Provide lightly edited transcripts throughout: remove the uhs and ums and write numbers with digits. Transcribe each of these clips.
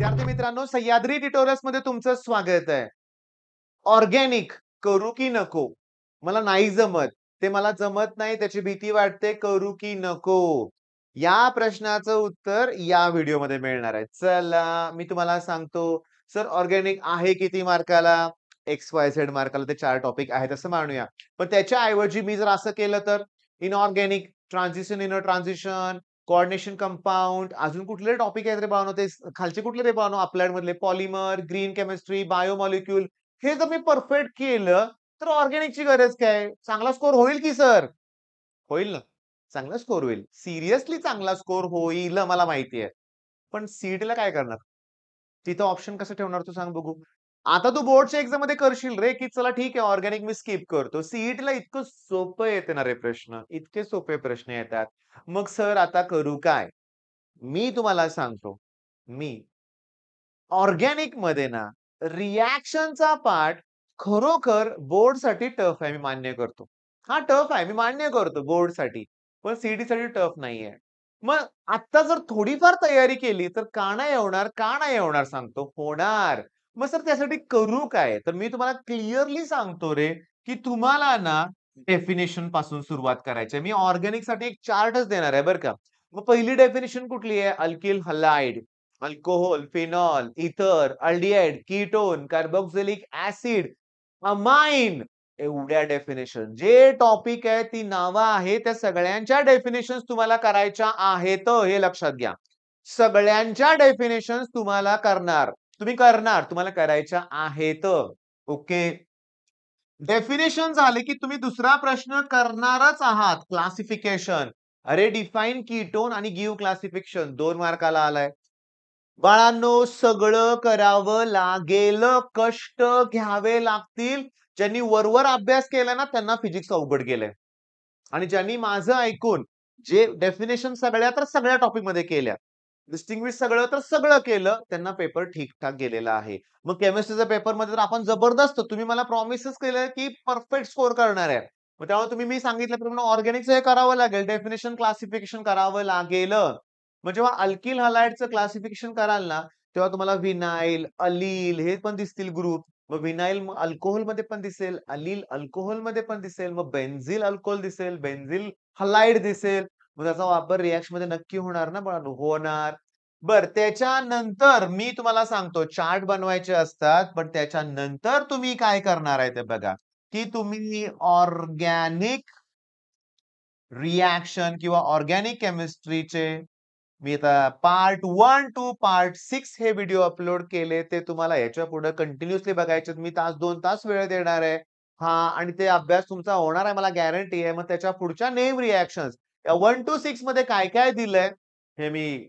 विद्यार्थी मित्रांनो, सह्याद्री ट्युटोरियल्स मध्ये तुमचं स्वागत आहे. ऑर्गॅनिक करू की नको? मला नाही जमत. ते मला जमत नाही त्याची भीती वाटते, करू की नको? या प्रश्नाचं उत्तर या व्हिडिओमध्ये मिळणार आहे. चला, मी तुम्हाला सांगतो. सर ऑर्गॅनिक आहे किती मार्काला? XYZ मार्काला ते 4 टॉपिक आहेत असं मानूया. पण त्याच्या ऐवजी मी जर असं केलं तर inorganic, transition, inner transition, coordination compound, अजून कुठले टॉपिक आहेत रे बाळांनो, ते खालचे कुठले रे बाळांनो अप्लाइड मधले पॉलिमर, ग्रीन केमिस्ट्री, बायोमॉलिक्यूल, हे जर मी परफेक्ट केलं तर ऑर्गॅनिकची गरज काय? चांगला स्कोर होईल की सर? होईल ना. चांगला स्कोर होईल. सिरियसली चांगला स्कोर होईल मला माहिती आहे. पण सीईटीला काय करणार? तिथं ऑप्शन कसं ठेवणार तू सांग बघू? आता तू बोर्डच्या एक्झाममध्ये करशील रे, की चला ठीक आहे ऑर्गॅनिक मी स्किप करतो. सीईटीला इतकं सोपं येते ना रे प्रश्न. इतके सोपे प्रश्न येतात. मग सर आता करू काय? मी तुम्हाला सांगतो. मी ऑर्गॅनिकमध्ये ना रिएक्शनचा पार्ट खरोखर बोर्डसाठी टफ आहे, मी मान्य करतो. हा टफ आहे, मी मान्य करतो बोर्डसाठी. पण सीईटीसाठी टफ नाहीये. मग आता जर थोडीफार तयारी केली तर का नाही होणार? का नाही होणार सांगतो, होणार. मग सर त्यासाठी करू काय? तर मी तुम्हाला क्लिअरली सांगतो रे, की तुम्हाला ना डेफिनिशन पासून सुरुवात करायची आहे. मी ऑर्गॅनिकसाठी एक चार्टच देणार आहे बरं का. मग पहिली डेफिनिशन कुठली आहे? Alkyl halide. अल्कोहोल, फिनॉल, इथर, aldehyde, ketone, carboxylic acid, amine, एवढ्या डेफिनेशन जे टॉपिक आहे ती नावं आहे त्या सगळ्यांच्या डेफिनेशन तुम्हाला करायच्या आहेत हे लक्षात घ्या. सगळ्यांच्या डेफिनेशन तुम्हाला करणार. तुम्ही करणार, तुम्हाला करायच्या आहेत. ओके. डेफिनेशन झाले की तुम्ही दुसरा प्रश्न करणारच आहात. क्लासिफिकेशन. अरे डिफाइन कीटोन आणि गिव्ह क्लासिफिकेशन 2 मार्काला आलाय. बाळांनो सगळं करावं लागेल, कष्ट घ्यावे लागतील. ज्यांनी वरवर अभ्यास केला ना त्यांना फिजिक्स अवघड गेलंय. आणि ज्यांनी माझं ऐकून जे डेफिनेशन सगळ्या तर सगळ्या टॉपिक मध्ये केल्या, डिस्टिंग्विश सगळं तर सगळं केलं, त्यांना पेपर ठीक-ठाक गेलेला आहे. मग केमिस्ट्रीच्या पेपरमध्ये तर आपण जबरदस्त तुम्ही मला प्रॉमिसेस केलं की परफेक्ट स्कोर करणार आहे. मग तेव्हा तुम्ही मी सांगितल्याप्रमाणे ऑर्गॅनिकचं हे करावं लागेल, डेफिनेशन क्लासिफिकेशन करावं लागेल. मग जेव्हा अल्किल हलाइडचं क्लासिफिकेशन कराल ना, तेव्हा तुम्हाला विनाइल, अलील हे पण दिसतील ग्रुप. मग विनाइल अल्कोहोलमध्ये पण दिसेल, अलील अल्कोहोलमध्ये पण दिसेल, मग बेन्झिल अल्कोहोल दिसेल, बेन्झिल हलाइड दिसेल. मग त्याचा वापर रिएक्शन मध्ये नक्की होणार ना बाळांनो? होणार. बरं त्याच्यानंतर मी तुम्हाला सांगतो चार्ट बनवायचे असतात, पण त्याच्यानंतर तुम्ही काय करणार आहे ते बघा, की तुम्ही ऑर्गॅनिक रिएक्शन किंवा ऑर्गॅनिक केमिस्ट्रीचे मी आता पार्ट 1 टू पार्ट 6 हे व्हिडिओ अपलोड केले. ते तुम्हाला ह्याच्यापुढे कंटिन्युअसली बघायचे. मी तास 2 तास वेळ देणार आहे. हां आणि ते अभ्यास तुमचा होणार आहे मला गॅरंटी आहे. मग त्याच्या पुढच्या नेम रिएक्शन्स 1 टू 6 मध्ये काय-काय दिलंय, हे मी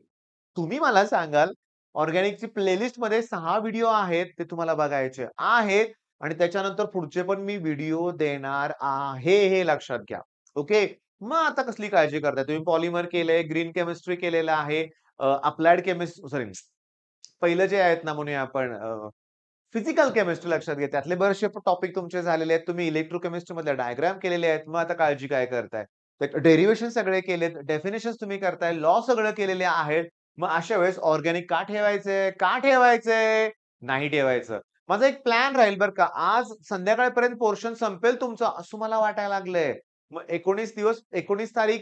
तुम्ही मला सांगाल. ऑर्गॅनिकची प्लेलिस्टमध्ये 6 व्हिडिओ आहेत. ते तुम्हाला बघायचे आहेत आणि त्याच्यानंतर पुढचे पण मी व्हिडिओ देणार आहे, हे लक्षात घ्या. ओके. मग आता कसली काळजी करताय तुम्ही? पॉलिमर केलंय, ग्रीन केमिस्ट्री केलेलं आहे, अप्लाइड सॉरी पहिलं जे आहेत ना म्हणूया आपण फिजिकल केमिस्ट्री लक्षात घ्या. त्यातले बरेचसे टॉपिक तुमचे झालेले आहेत. तुम्ही इलेक्ट्रोकेमिस्ट्री मधले डायग्राम केलेले आहेत. मग आता काळजी काय करताय? डेरिव्हेशन सगळे केलेत, डेफिनेशन्स तुम्ही करताय, लॉ सगळं केलेले आहेत. मग अशा वेळेस ऑर्गॅनिक का ठेवायचंय? का ठेवायचंय? नाही ठेवायचं. माझा एक प्लॅन राहील बरं का. आज संध्याकाळपर्यंत पोर्शन संपेल तुमचं असं मला वाटायला लागलंय. मग 19 दिवस 19 तारीख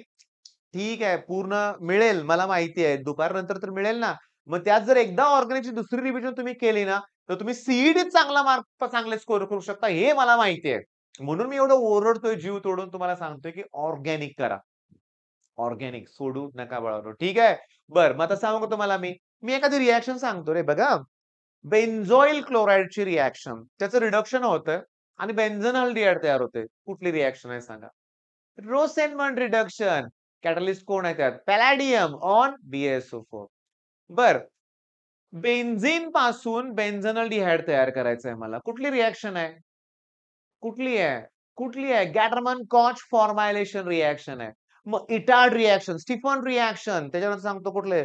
ठीक आहे, पूर्ण मिळेल मला माहिती आहे. दुपारनंतर तर मिळेल ना. मग त्यात जर एकदा ऑर्गॅनिकची दुसरी रिव्हिजन तुम्ही केली ना, तर तुम्ही सीईटीत चांगला मार्क चांगले स्कोर करू शकता हे मला माहिती आहे. म्हणून मी एवढं ओरडतोय जीव तोडून तुम्हाला सांगतोय, की ऑर्गॅनिक करा. ऑर्गॅनिक सोडू नका बाळांनो. ठीक आहे? बरं मग आता सांगू का तुम्हाला मी? मी एखादी रिएक्शन सांगतो रे बघा. बेन्झॉइल क्लोराइडची रिएक्शन त्याचं रिडक्शन होतं आणि बेन्झेनॉल्डिहाइड तयार होते. कुठली रिएक्शन आहे सांगा? रोसेनमंड रिडक्शन. कॅटलिस्ट कोण आहे त्यात? Palladium on BaSO4. बरं. बेन्झीन पासून बेन्झेनॉल्डिहाइड तयार करायचं आहे मला. कुठली रिएक्शन आहे? कुठली आहे? कुठली आहे? गॅटरमन कॉच फॉर्मायलेशन रिएक्शन आहे. मग इटार्ड रिएक्शन, स्टीफन रिएक्शन त्याच्यानंतर सांगतो कुठले?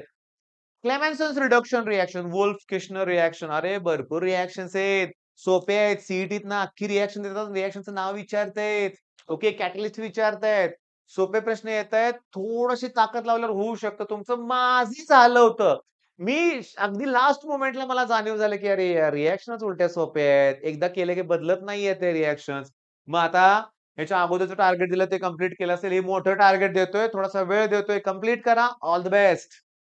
Clemmensen's reduction reaction, Wolff Kishner reaction. अरे भरपूर रिएक्शन्स आहेत. सोपे आहेत. सीईटीत ना अख्खी रिएक्शन देतात. रिएक्शनचं नाव विचारतायत. ओके, कॅटलिस्ट विचारतायत. सोपे प्रश्न येतायत. थोडीशी ताकद लावल्यावर होऊ शकतं तुमचं. माझं झालं होतं. मी अगदी लास्ट मोमेंटला मला जाणीव झालं, की अरे यार रिएक्शनच उलट्या सोप्या आहेत. एकदा केले की बदलत नाहीये ते रिएक्शन्स. मग आता ह्याच्या अगोदरचं टार्गेट दिलं ते कंप्लीट केलं असेल. हे मोठं टार्गेट देतोय, थोडासा वेळ देतोय, कंप्लीट करा. All the best.